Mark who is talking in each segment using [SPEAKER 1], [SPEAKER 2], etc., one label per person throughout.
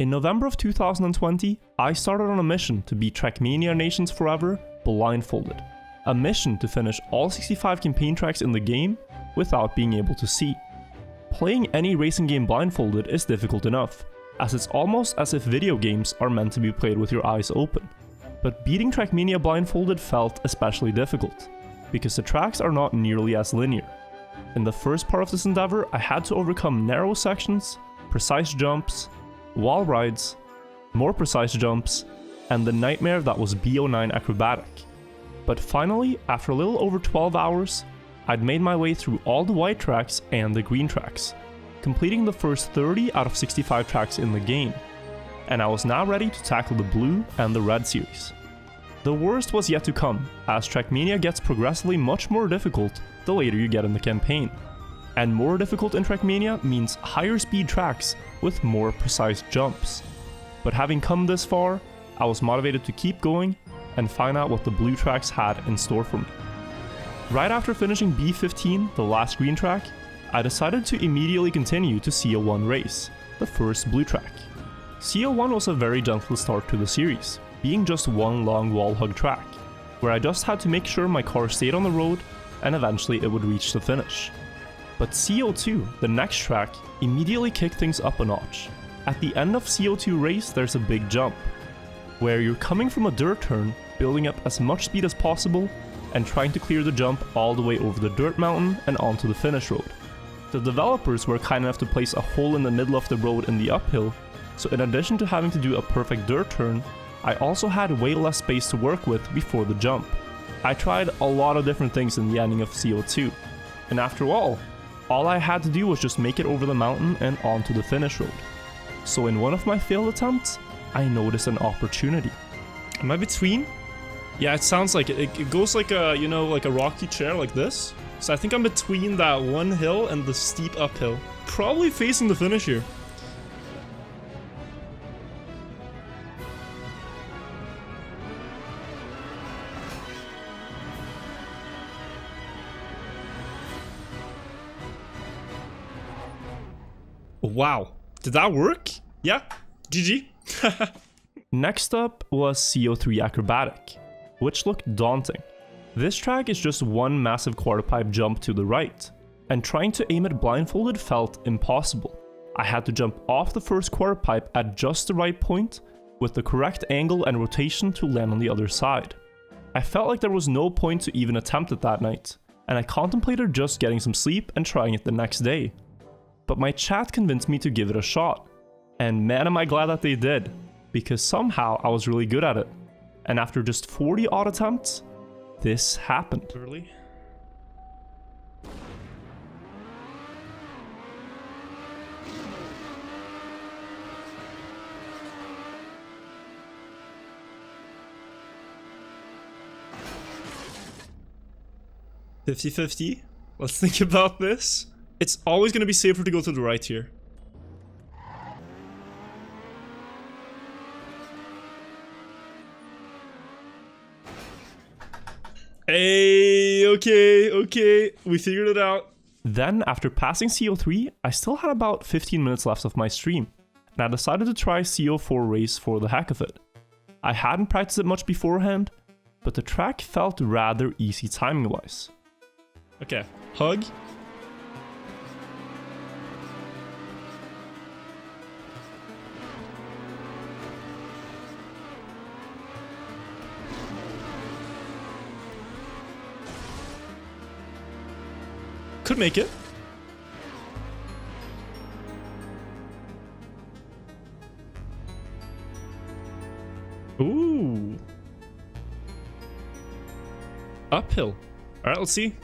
[SPEAKER 1] In November of 2020, I started on a mission to beat Trackmania Nations Forever Blindfolded. A mission to finish all 65 campaign tracks in the game without being able to see. Playing any racing game blindfolded is difficult enough, as it's almost as if video games are meant to be played with your eyes open. But beating Trackmania blindfolded felt especially difficult, because the tracks are not nearly as linear. In the first part of this endeavor, I had to overcome narrow sections, precise jumps, wall rides, more precise jumps, and the nightmare that was B09 acrobatic. But finally, after a little over 12 hours, I'd made my way through all the white tracks and the green tracks, completing the first 30 out of 65 tracks in the game, and I was now ready to tackle the blue and the red series. The worst was yet to come, as Trackmania gets progressively much more difficult the later you get in the campaign. And more difficult in Trackmania means higher speed tracks with more precise jumps. But having come this far, I was motivated to keep going and find out what the blue tracks had in store for me. Right after finishing B15, the last green track, I decided to immediately continue to C01 race, the first blue track. C01 was a very gentle start to the series, being just one long wall hug track, where I just had to make sure my car stayed on the road and eventually it would reach the finish. But C02, the next track, immediately kicked things up a notch. At the end of C02 race, there's a big jump, where you're coming from a dirt turn, building up as much speed as possible, and trying to clear the jump all the way over the dirt mountain and onto the finish road. The developers were kind enough to place a hole in the middle of the road in the uphill, so in addition to having to do a perfect dirt turn, I also had way less space to work with before the jump. I tried a lot of different things in the ending of CO2, and after all I had to do was just make it over the mountain and onto the finish road. So in one of my failed attempts, I noticed an opportunity. Am I between? Yeah, it sounds like it. It goes like a, you know, like a rocky chair like this. So I think I'm between that one hill and the steep uphill. Probably facing the finish here. Wow, did that work? Yeah, GG. Next up was CO3 Acrobatic, which looked daunting. This track is just one massive quarter pipe jump to the right, and trying to aim it blindfolded felt impossible. I had to jump off the first quarter pipe at just the right point, with the correct angle and rotation to land on the other side. I felt like there was no point to even attempt it that night, and I contemplated just getting some sleep and trying it the next day. But my chat convinced me to give it a shot, and man am I glad that they did, because somehow I was really good at it. And after just 40 odd attempts, this happened. Early. $50-50. Let's think about this. It's always going to be safer to go to the right here. Hey, okay, we figured it out. Then, after passing CO3, I still had about 15 minutes left of my stream, and I decided to try CO4 race for the heck of it. I hadn't practiced it much beforehand, but the track felt rather easy timing-wise. Okay, hug. Could make it. Ooh. Uphill. All right, let's see.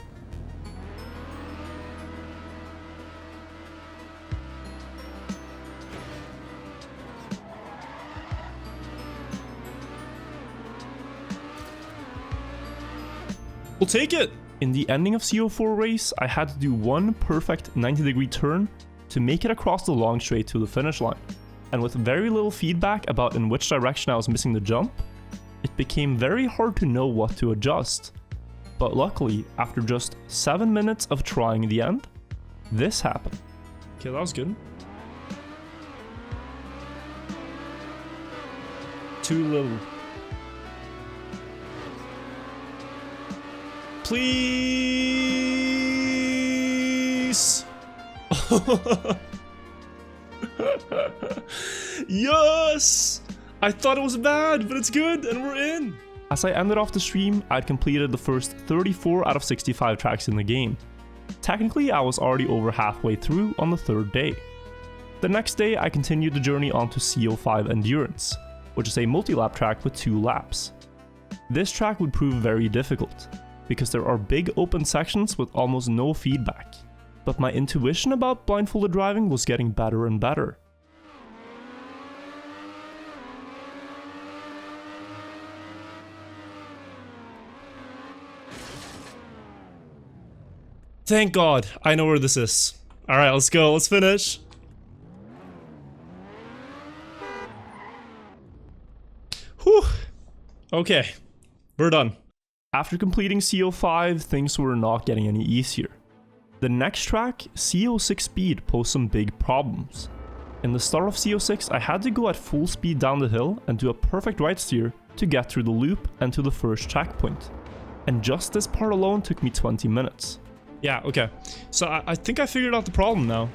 [SPEAKER 1] We'll take it. In the ending of CO4 race, I had to do one perfect 90-degree turn to make it across the long straight to the finish line. And with very little feedback about in which direction I was missing the jump, it became very hard to know what to adjust. But luckily, after just 7 minutes of trying the end, this happened. Okay, that was good. too little. Please. Yes! I thought it was bad, but it's good, and we're in. As I ended off the stream, I'd completed the first 34 out of 65 tracks in the game. Technically, I was already over halfway through on the third day. The next day, I continued the journey onto C05 Endurance, which is a multi-lap track with 2 laps. This track would prove very difficult, because there are big open sections with almost no feedback. But my intuition about blindfolded driving was getting better and better. Thank God, I know where this is. Alright, let's go, let's finish. Whew. Okay, we're done. After completing C05, things were not getting any easier. The next track, C06 Speed, posed some big problems. In the start of C06, I had to go at full speed down the hill and do a perfect right steer to get through the loop and to the first checkpoint. And just this part alone took me 20 minutes. Yeah, okay. So I think I figured out the problem now.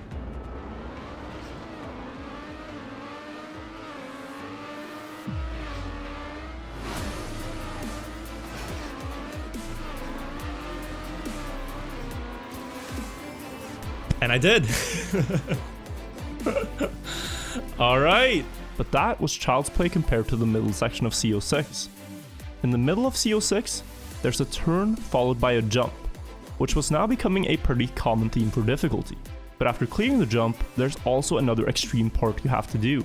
[SPEAKER 1] And I did. Alright. But that was child's play compared to the middle section of C06. In the middle of C06, there's a turn followed by a jump, which was now becoming a pretty common theme for difficulty. But after clearing the jump, there's also another extreme part you have to do,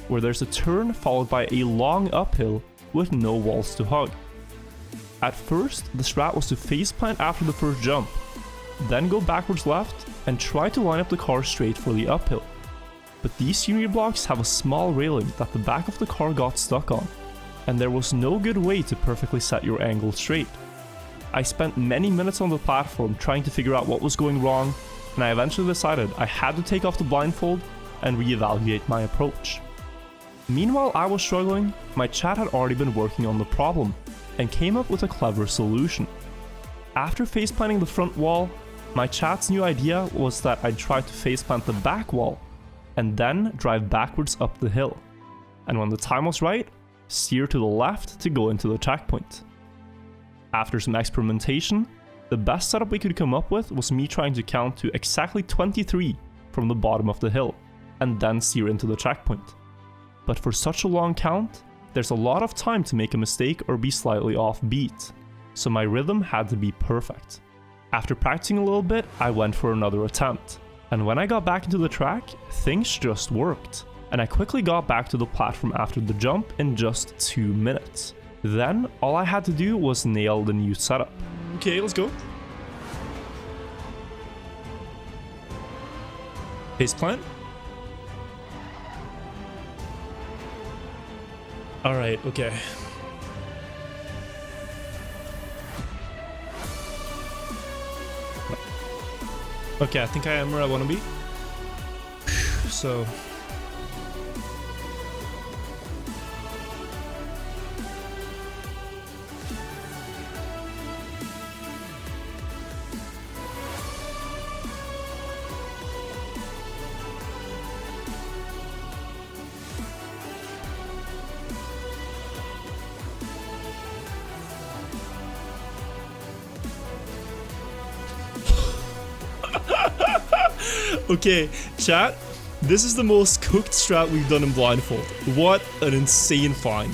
[SPEAKER 1] where there's a turn followed by a long uphill with no walls to hug. At first, the strat was to faceplant after the first jump, then go backwards left and try to line up the car straight for the uphill. But these scenery blocks have a small railing that the back of the car got stuck on, and there was no good way to perfectly set your angle straight. I spent many minutes on the platform trying to figure out what was going wrong, and I eventually decided I had to take off the blindfold and reevaluate my approach. Meanwhile I was struggling, my chat had already been working on the problem, and came up with a clever solution. After faceplanting the front wall, my chat's new idea was that I'd try to faceplant the back wall, and then drive backwards up the hill. And when the time was right, steer to the left to go into the checkpoint. After some experimentation, the best setup we could come up with was me trying to count to exactly 23 from the bottom of the hill, and then steer into the checkpoint. But for such a long count, there's a lot of time to make a mistake or be slightly off beat, so my rhythm had to be perfect. After practicing a little bit, I went for another attempt, and when I got back into the track, things just worked, and I quickly got back to the platform after the jump in just 2 minutes. Then, all I had to do was nail the new setup. Okay, let's go. Faceplant. Alright, okay. Okay, I think I am where I want to be. So... Okay, chat, this is the most cooked strat we've done in Blindfold. What an insane find.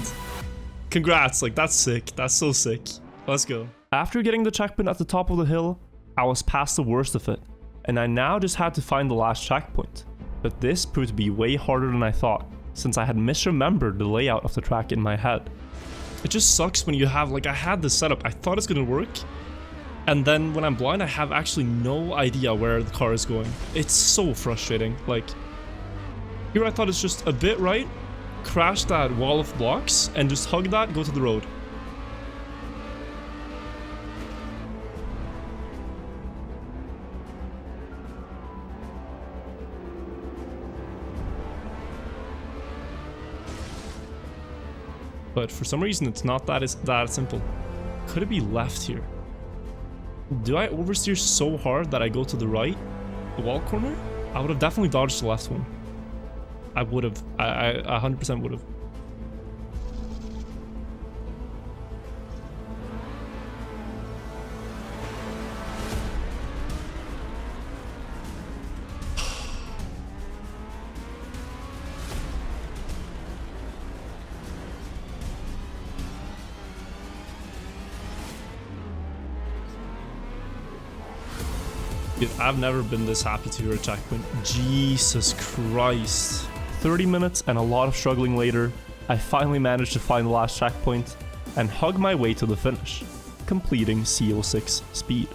[SPEAKER 1] Congrats, like that's sick, that's so sick. Let's go. After getting the checkpoint at the top of the hill, I was past the worst of it, and I now just had to find the last checkpoint. But this proved to be way harder than I thought, since I had misremembered the layout of the track in my head. It just sucks when you have, like, I had this setup, I thought it's gonna work, and then when I'm blind, I have actually no idea where the car is going. It's so frustrating. Like, here I thought it's just a bit right, crash that wall of blocks, and just hug that, go to the road. but for some reason it's not that simple. Could it be left here? Do I oversteer so hard that I go to the right? The wall corner? I would have definitely dodged the left one. I would have. I 100% would have. Dude, I've never been this happy to hear a checkpoint. Jesus Christ. 30 minutes and a lot of struggling later, I finally managed to find the last checkpoint and hug my way to the finish, completing C06 speed.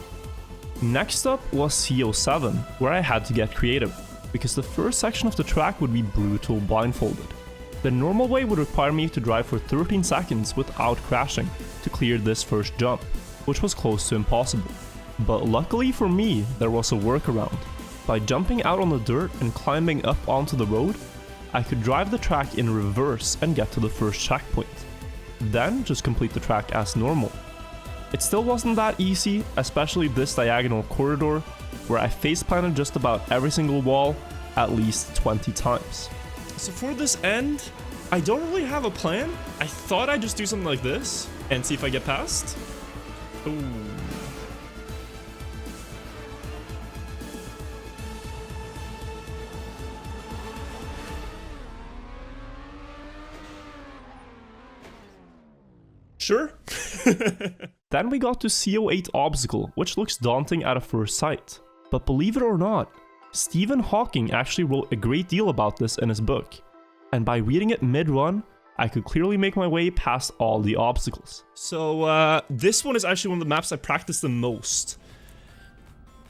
[SPEAKER 1] Next up was C07, where I had to get creative, because the first section of the track would be brutal blindfolded. The normal way would require me to drive for 13 seconds without crashing to clear this first jump, which was close to impossible. But luckily for me, there was a workaround. By jumping out on the dirt and climbing up onto the road, I could drive the track in reverse and get to the first checkpoint. Then just complete the track as normal. It still wasn't that easy, especially this diagonal corridor, where I face-planted just about every single wall at least 20 times. So for this end, I don't really have a plan. I thought I'd just do something like this and see if I get past. Ooh. Sure. Then we got to C08 obstacle, which looks daunting at a first sight. But believe it or not, Stephen Hawking actually wrote a great deal about this in his book. And by reading it mid-run, I could clearly make my way past all the obstacles. So this one is actually one of the maps I practiced the most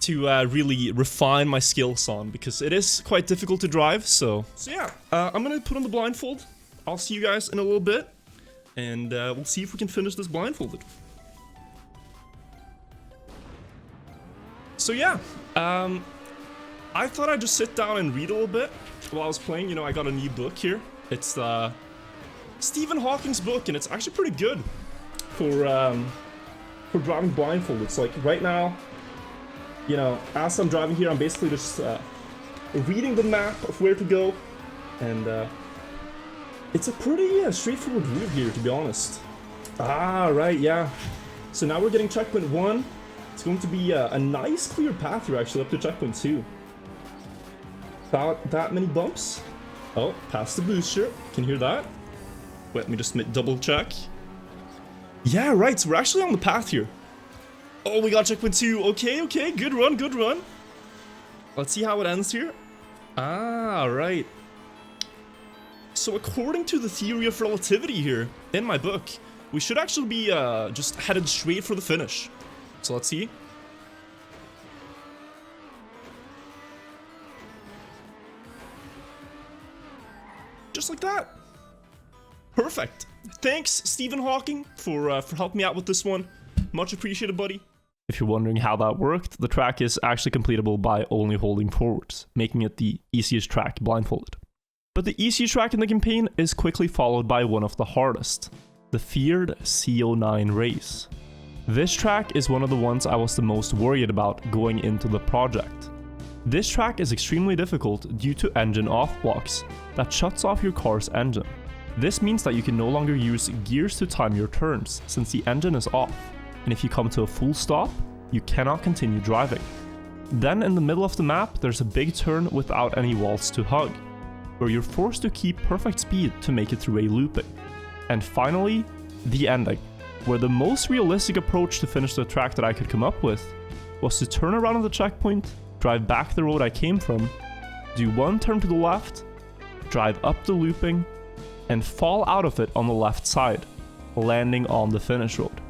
[SPEAKER 1] to really refine my skills on, because it is quite difficult to drive. So yeah, I'm gonna put on the blindfold. I'll see you guys in a little bit. And we'll see if we can finish this blindfolded. So yeah, I thought I'd just sit down and read a little bit while I was playing. You know, I got a new book here. It's Stephen Hawking's book, and it's actually pretty good for driving blindfolded. It's like right now, you know, as I'm driving here, I'm basically just reading the map of where to go, and it's a pretty straightforward route here, to be honest. Ah, right, yeah. So now we're getting checkpoint 1. It's going to be a nice clear path here, actually, up to checkpoint 2. About that many bumps. Oh, past the booster. Can you hear that? Wait, let me just double check. Yeah, right, so we're actually on the path here. Oh, we got checkpoint 2. Okay, okay, good run, good run. Let's see how it ends here. Ah, right. So according to the theory of relativity here in my book, we should actually be just headed straight for the finish. So let's see. Just like that. Perfect. Thanks, Stephen Hawking, for helping me out with this one. Much appreciated, buddy. If you're wondering how that worked, the track is actually completable by only holding forwards, making it the easiest track blindfolded. But the easiest track in the campaign is quickly followed by one of the hardest, the feared C09 race. This track is one of the ones I was the most worried about going into the project. This track is extremely difficult due to engine off blocks that shuts off your car's engine. This means that you can no longer use gears to time your turns since the engine is off, and if you come to a full stop, you cannot continue driving. Then in the middle of the map, there's a big turn without any walls to hug, where you're forced to keep perfect speed to make it through a looping. And finally, the ending, where the most realistic approach to finish the track that I could come up with was to turn around at the checkpoint, drive back the road I came from, do one turn to the left, drive up the looping, and fall out of it on the left side, landing on the finish road.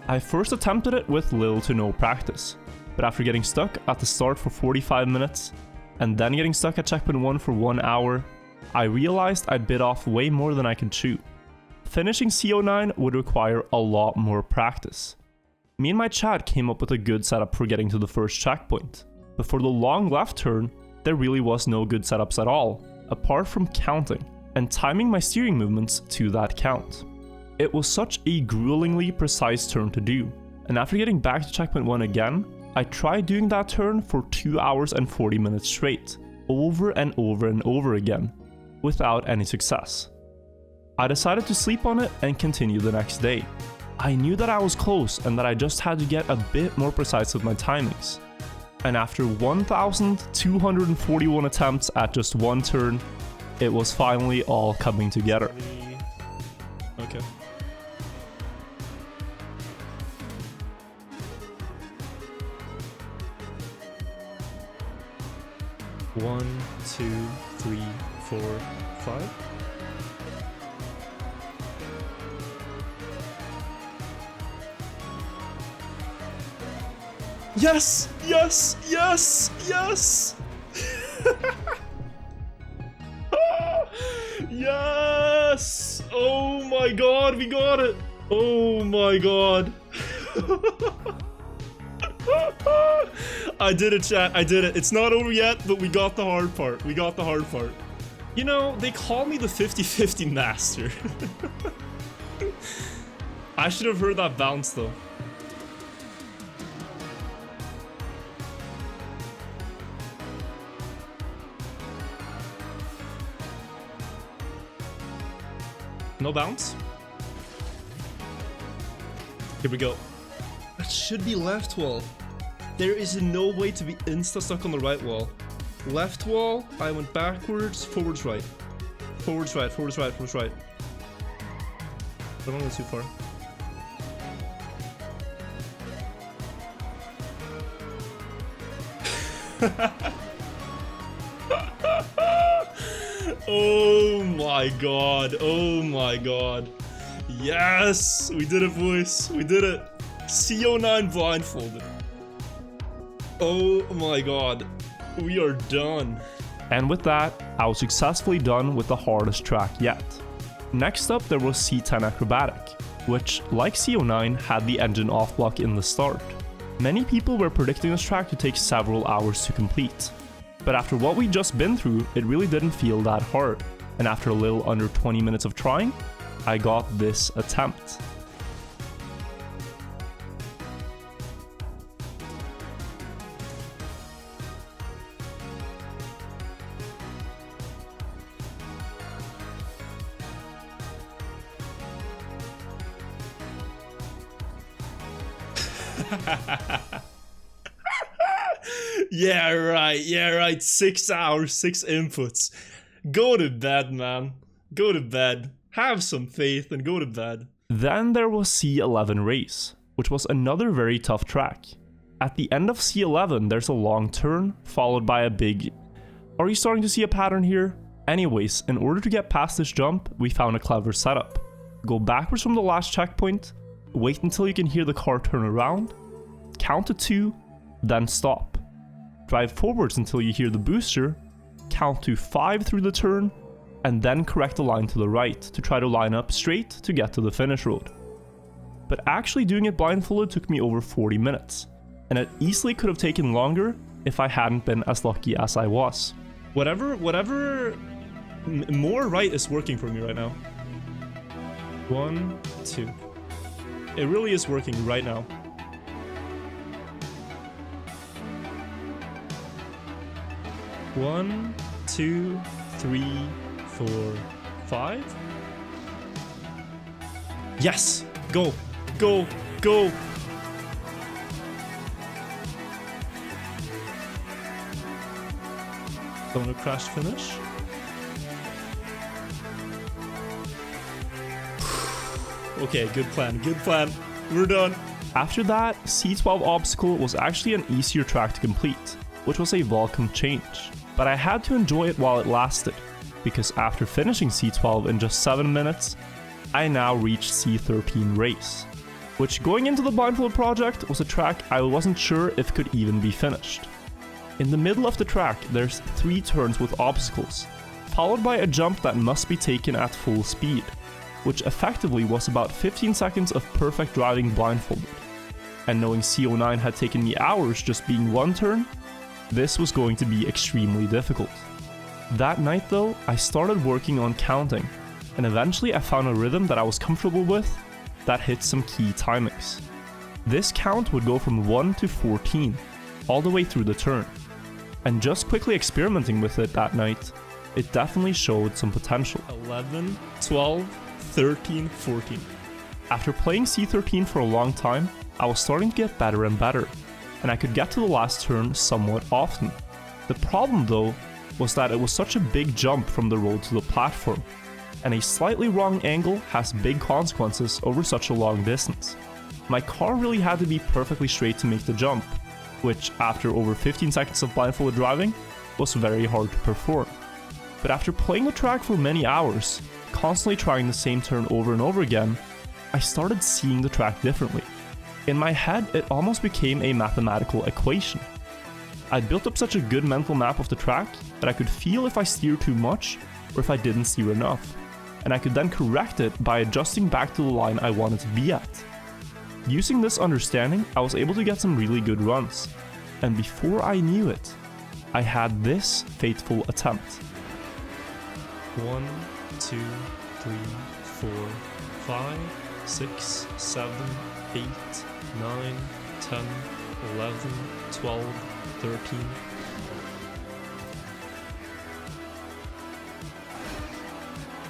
[SPEAKER 1] I first attempted it with little to no practice, but after getting stuck at the start for 45 minutes, and then getting stuck at checkpoint 1 for 1 hour, I realized I'd bit off way more than I could chew. Finishing C09 would require a lot more practice. Me and my chat came up with a good setup for getting to the first checkpoint, but for the long left turn, there really was no good setups at all, apart from counting, and timing my steering movements to that count. It was such a gruelingly precise turn to do, and after getting back to checkpoint 1 again, I tried doing that turn for 2 hours and 40 minutes straight, over and over and over again, without any success. I decided to sleep on it and continue the next day. I knew that I was close and that I just had to get a bit more precise with my timings. And after 1,241 attempts at just one turn, it was finally all coming together.
[SPEAKER 2] Okay. One, two, three, 4, 5. Yes! Yes! Yes! Yes! Yes! Oh my god, we got it! Oh my god. I did it, chat. I did it. It's not over yet, but we got the hard part. We got the hard part. You know, they call me the 50-50 master. I should have heard that bounce though. No bounce. Here we go. That should be left wall. There is no way to be insta-stuck on the right wall. Left wall, I went backwards, forwards, right. Forwards, right, forwards, right, forwards, right. Don't want to go too far. Oh my god, oh my god. Yes, we did it, boys, we did it. C09 blindfolded. Oh my god, we are done.
[SPEAKER 1] And with that, I was successfully done with the hardest track yet. Next up there was C10 acrobatic, which, like C09, had the engine off block in the start. Many people were predicting this track to take several hours to complete. But after what we'd just been through, it really didn't feel that hard, and after a little under 20 minutes of trying, I got this attempt.
[SPEAKER 2] Yeah, right. 6 hours, 6 inputs. Go to bed, man. Go to bed. Have some faith and go to bed.
[SPEAKER 1] Then there was C11 race, which was another very tough track. At the end of C11, there's a long turn, followed by a big... Are you starting to see a pattern here? Anyways, in order to get past this jump, we found a clever setup. Go backwards from the last checkpoint, wait until you can hear the car turn around, count to 2, then stop. Drive forwards until you hear the booster, count to 5 through the turn, and then correct the line to the right to try to line up straight to get to the finish road. But actually doing it blindfolded took me over 40 minutes, and it easily could have taken longer if I hadn't been as lucky as I was.
[SPEAKER 2] Whatever more right is working for me right now. 1, 2. It really is working right now. One, 2, 3, 4, 5. Yes! Go! Go! Go! Gonna crash finish. Okay, good plan, good plan. We're done.
[SPEAKER 1] After that, C12 obstacle was actually an easier track to complete, which was a welcome change. But I had to enjoy it while it lasted, because after finishing C12 in just 7 minutes, I now reached C13 race, which going into the blindfold project was a track I wasn't sure if could even be finished. In the middle of the track, there's 3 turns with obstacles, followed by a jump that must be taken at full speed, which effectively was about 15 seconds of perfect driving blindfolded. And knowing C09 had taken me hours just being 1 turn, this was going to be extremely difficult. That night though, I started working on counting, and eventually I found a rhythm that I was comfortable with that hit some key timings. This count would go from 1 to 14, all the way through the turn, and just quickly experimenting with it that night, it definitely showed some potential.
[SPEAKER 2] 11, 12, 13, 14.
[SPEAKER 1] After playing C13 for a long time, I was starting to get better and better, and I could get to the last turn somewhat often. The problem though, was that it was such a big jump from the road to the platform, and a slightly wrong angle has big consequences over such a long distance. My car really had to be perfectly straight to make the jump, which after over 15 seconds of blindfolded driving, was very hard to perform. But after playing the track for many hours, constantly trying the same turn over and over again, I started seeing the track differently. In my head, it almost became a mathematical equation. I'd built up such a good mental map of the track that I could feel if I steered too much or if I didn't steer enough, and I could then correct it by adjusting back to the line I wanted to be at. Using this understanding, I was able to get some really good runs, and before I knew it, I had this fateful attempt.
[SPEAKER 2] 1, 2, 3, 4, 5, 6, 7, 8, 9, 10, 11, 12, 13.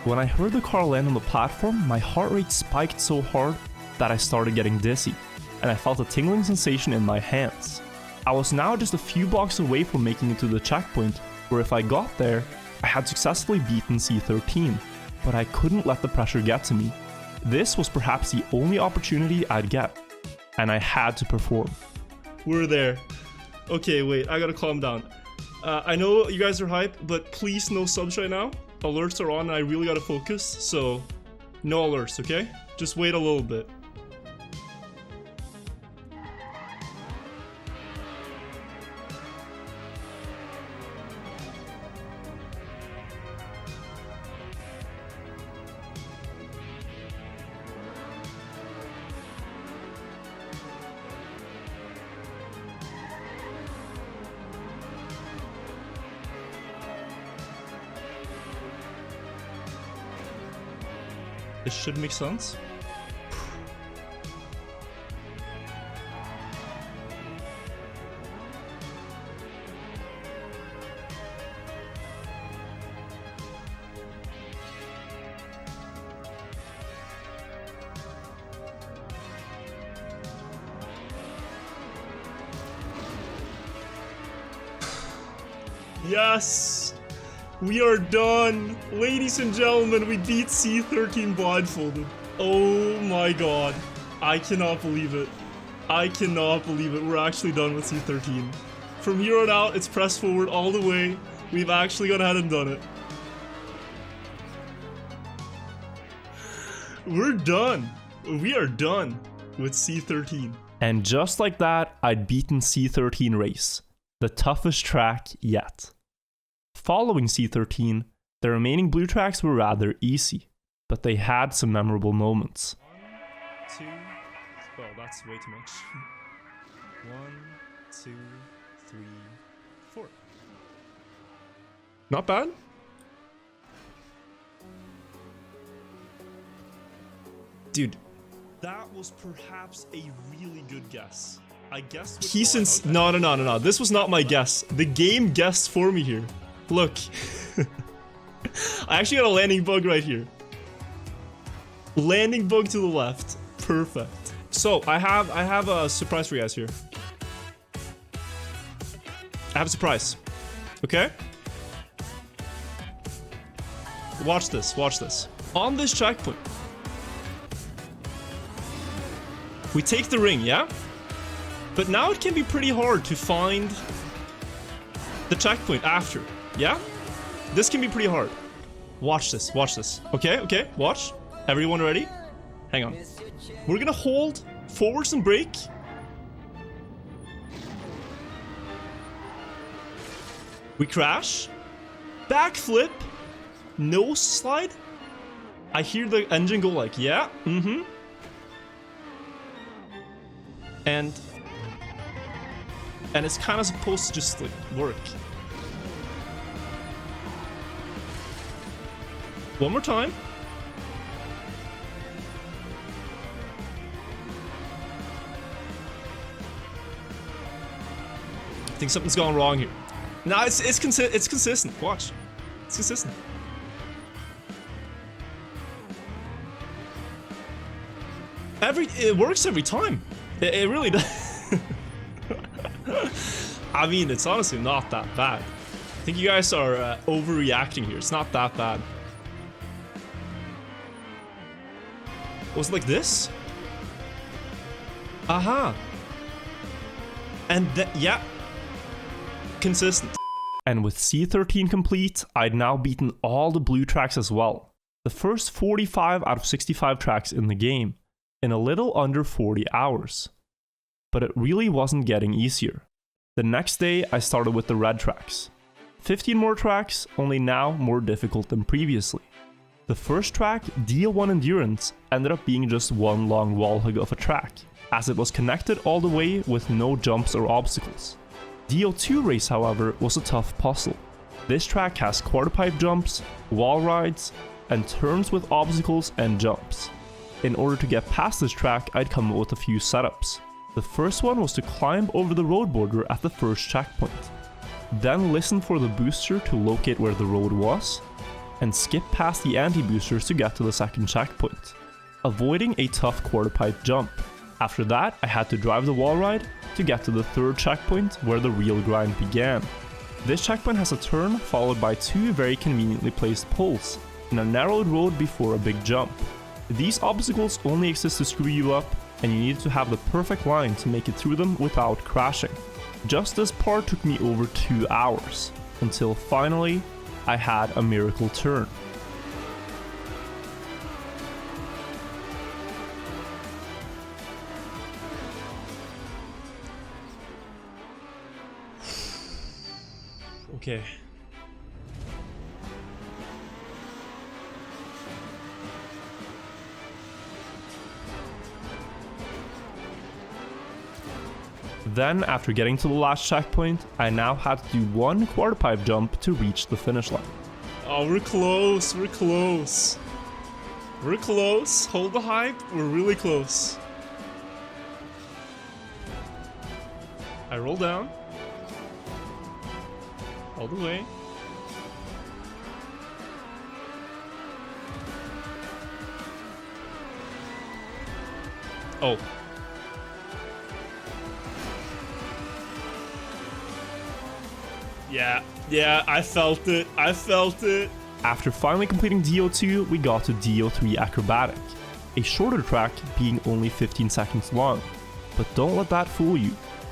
[SPEAKER 1] When I heard the car land on the platform, my heart rate spiked so hard that I started getting dizzy, and I felt a tingling sensation in my hands. I was now just a few blocks away from making it to the checkpoint, where if I got there, I had successfully beaten C13, but I couldn't let the pressure get to me. This was perhaps the only opportunity I'd get, and I had to perform.
[SPEAKER 2] We're there. Okay, wait, I gotta calm down. I know you guys are hyped, but please no subs right now. Alerts are on and I really gotta focus, so no alerts, okay? Just wait a little bit. This should make sense. Yes! We are done! Ladies and gentlemen, we beat C13 blindfolded. Oh my god. I cannot believe it. I cannot believe it. We're actually done with C13. From here on out, it's press forward all the way. We've actually gone ahead and done it. We're done. We are done with C13.
[SPEAKER 1] And just like that, I'd beaten C13 race, the toughest track yet. Following C13, the remaining blue tracks were rather easy, but they had some memorable moments.
[SPEAKER 2] 1, 2, oh, that's way too much. 1, 2, 3, 4. Not bad. Dude, that was perhaps a really good guess. I guessed. No. This was not my guess. The game guessed for me here. Look, I actually got a landing bug right here. Landing bug to the left. Perfect. So I have a surprise for you guys here. I have a surprise. Okay? Watch this, watch this. On this checkpoint, we take the ring, yeah? But now it can be pretty hard to find the checkpoint after. Yeah? This can be pretty hard. Watch this, watch this. Okay, watch. Everyone ready? Hang on. We're gonna hold forwards and brake. We crash. Backflip. Nose slide. I hear the engine go like, yeah, And it's kind of supposed to just like work. One more time. think something's gone wrong here. No, it's consistent. Watch. It's consistent. It works every time. It really does. I mean, it's honestly not that bad. I think you guys are overreacting here. It's not that bad. Was it like this? Aha. And yeah. Consistent.
[SPEAKER 1] And with C13 complete, I'd now beaten all the blue tracks as well. The first 45 out of 65 tracks in the game, in a little under 40 hours. But it really wasn't getting easier. The next day, I started with the red tracks. 15 more tracks, only now more difficult than previously. The first track, DO1 Endurance, ended up being just one long wall hug of a track, as it was connected all the way with no jumps or obstacles. DO2 Race, however, was a tough puzzle. This track has quarter pipe jumps, wall rides, and turns with obstacles and jumps. In order to get past this track, I'd come up with a few setups. The first one was to climb over the road border at the first checkpoint, then listen for the booster to locate where the road was, and skip past the anti-boosters to get to the second checkpoint, avoiding a tough quarter pipe jump. After that, I had to drive the wall ride to get to the third checkpoint where the real grind began. This checkpoint has a turn followed by two very conveniently placed poles in a narrowed road before a big jump. These obstacles only exist to screw you up, and you need to have the perfect line to make it through them without crashing. Just this part took me over 2 hours, until finally I had a miracle turn.
[SPEAKER 2] Okay.
[SPEAKER 1] Then, after getting to the last checkpoint, I now had to do one quarter pipe jump to reach the finish line.
[SPEAKER 2] Oh, we're close. We're close. We're close. Hold the hype. We're really close. I roll down. All the way. Oh. Yeah, I felt it.
[SPEAKER 1] After finally completing DO2, we got to DO3 Acrobatic, a shorter track being only 15 seconds long. But don't let that fool you.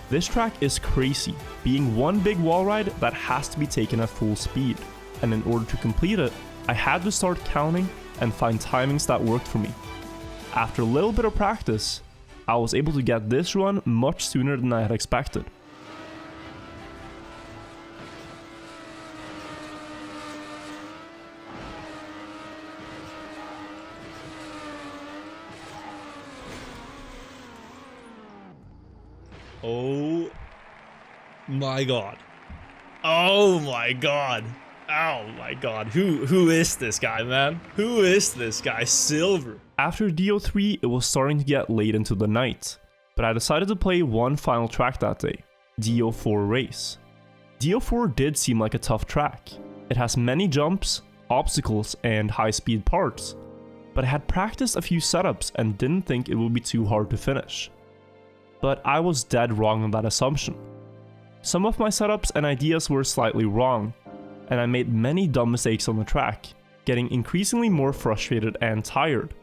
[SPEAKER 1] This track is crazy, being one big wall ride that has to be taken at full speed, and in order to complete it, I had to start counting and find timings that worked for me. After a little bit of practice, I was able to get this run much sooner than I had expected.
[SPEAKER 2] Oh my god. Oh my god. Oh my god. Who is this guy, man? Who is this guy? Silver.
[SPEAKER 1] After DO3, it was starting to get late into the night, but I decided to play one final track that day, DO4 Race. DO4 did seem like a tough track. It has many jumps, obstacles, and high-speed parts, but I had practiced a few setups and didn't think it would be too hard to finish. But I was dead wrong on that assumption. Some of my setups and ideas were slightly wrong, and I made many dumb mistakes on the track, getting increasingly more frustrated and tired,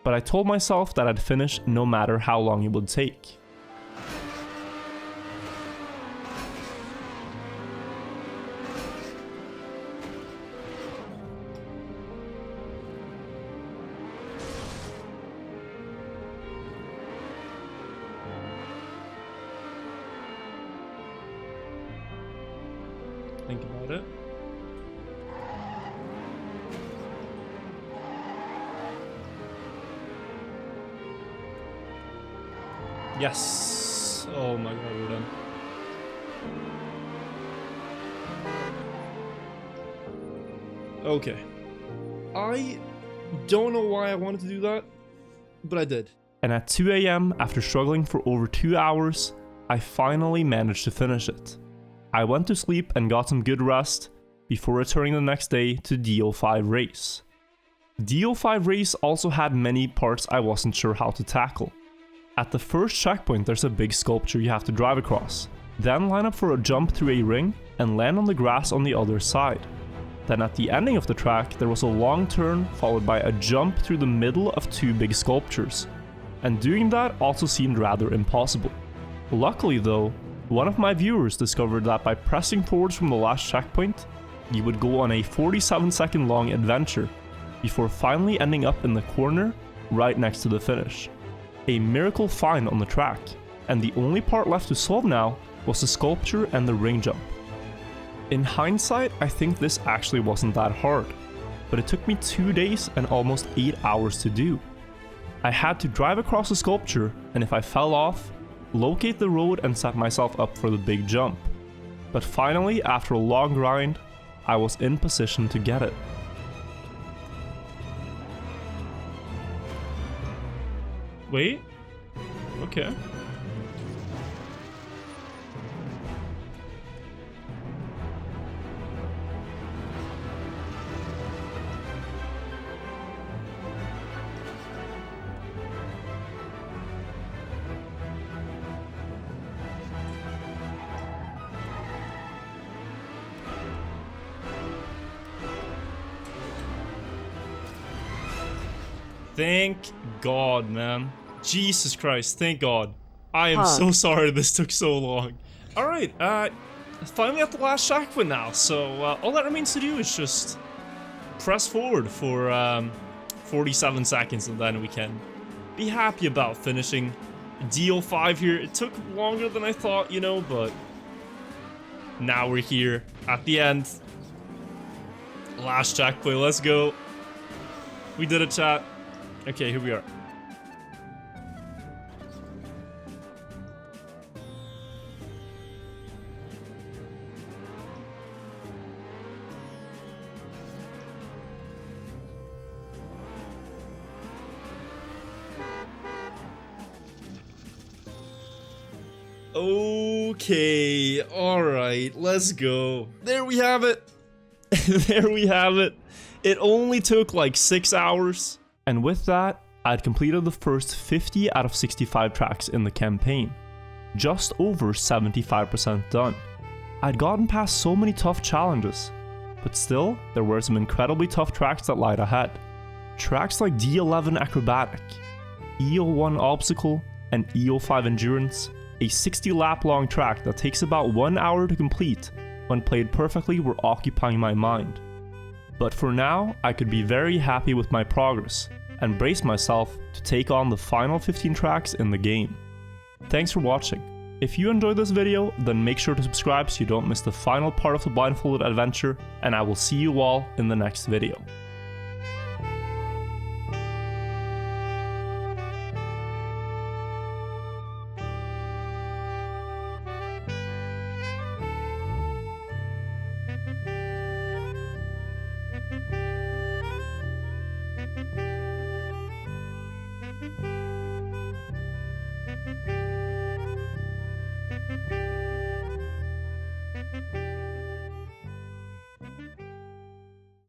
[SPEAKER 1] but I told myself that I'd finish no matter how long it would take.
[SPEAKER 2] Think about it. Yes. Oh my god, we're done. Okay. I don't know why I wanted to do that, but I did.
[SPEAKER 1] And at 2 AM, after struggling for over 2 hours, I finally managed to finish it. I went to sleep and got some good rest before returning the next day to D05 race. D05 race also had many parts I wasn't sure how to tackle. At the first checkpoint there's a big sculpture you have to drive across, then line up for a jump through a ring and land on the grass on the other side. Then at the ending of the track there was a long turn followed by a jump through the middle of two big sculptures, and doing that also seemed rather impossible. Luckily though, one of my viewers discovered that by pressing forwards from the last checkpoint, you would go on a 47-second long adventure before finally ending up in the corner right next to the finish. A miracle find on the track, and the only part left to solve now was the sculpture and the ring jump. In hindsight, I think this actually wasn't that hard, but it took me 2 days and almost 8 hours to do. I had to drive across the sculpture, and if I fell off, locate the road and set myself up for the big jump. But finally, after a long grind, I was in position to get it.
[SPEAKER 2] Wait? Okay. Thank God, man. Jesus Christ, thank God. I am so sorry this took so long. Alright, finally at the last checkpoint now, so all that remains to do is just press forward for 47 seconds and then we can be happy about finishing D05 here. It took longer than I thought, you know, but now we're here at the end. Last checkpoint, let's go. We did it, chat. Okay, here we are. Okay, alright, let's go. There we have it. There we have it. It only took like 6 hours.
[SPEAKER 1] And with that, I'd completed the first 50 out of 65 tracks in the campaign. Just over 75% done. I'd gotten past so many tough challenges, but still, there were some incredibly tough tracks that lied ahead. Tracks like D11 Acrobatic, E01 Obstacle, and E05 Endurance, a 60 lap long track that takes about 1 hour to complete, when played perfectly were occupying my mind. But for now, I could be very happy with my progress, and brace myself to take on the final 15 tracks in the game. Thanks for watching. If you enjoyed this video, then make sure to subscribe so you don't miss the final part of the Blindfolded adventure, and I will see you all in the next video.